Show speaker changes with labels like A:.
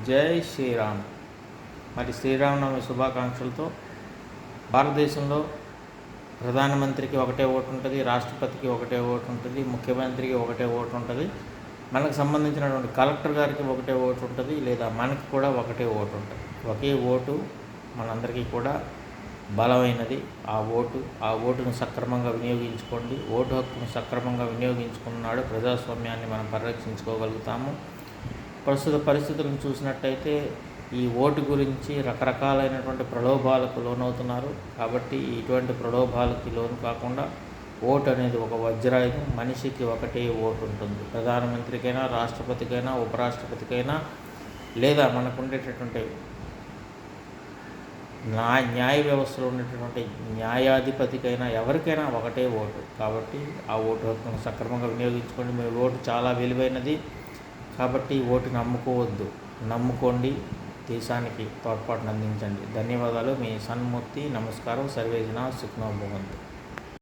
A: జై శ్రీరామ్. మరి శ్రీరామనవమి శుభాకాంక్షలతో భారతదేశంలో ప్రధానమంత్రికి ఒకటే ఓటు ఉంటుంది, రాష్ట్రపతికి ఒకటే ఓటు ఉంటుంది, ముఖ్యమంత్రికి ఒకటే ఓటు ఉంటుంది, మనకు సంబంధించినటువంటి కలెక్టర్ గారికి ఒకటే ఓటు ఉంటుంది, లేదా మనకి కూడా ఒకటే ఓటు ఉంటుంది. ఒకే ఓటు మనందరికీ కూడా బలమైనది. ఆ ఓటును సక్రమంగా వినియోగించుకోండి. ఓటు హక్కును సక్రమంగా వినియోగించుకున్నాడు ప్రజాస్వామ్యాన్ని మనం పరిరక్షించుకోగలుగుతాము. ప్రస్తుత పరిస్థితులను చూసినట్టయితే ఈ ఓటు గురించి రకరకాలైనటువంటి ప్రలోభాలకు లోనవుతున్నారు. కాబట్టి ఇటువంటి ప్రలోభాలకి లోను కాకుండా ఓటు అనేది ఒక వజ్రాయుధం. మనిషికి ఒకటే ఓటు ఉంటుంది. ప్రధానమంత్రికైనా, రాష్ట్రపతికైనా, ఉపరాష్ట్రపతికైనా, లేదా మనకు ఉండేటటువంటి న్యాయ వ్యవస్థలో ఉండేటటువంటి న్యాయాధిపతికైనా ఎవరికైనా ఒకటే ఓటు. కాబట్టి ఆ ఓటు హక్కును సక్రమంగా వినియోగించుకోండి. మీ ఓటు చాలా విలువైనది. కాబట్టి ఓటుని నమ్ముకోండి. దేశానికి తోడ్పాటును అందించండి. ధన్యవాదాలు. మీ సన్మూర్తి. నమస్కారం. సర్వేజన సుఖినో భవంతు.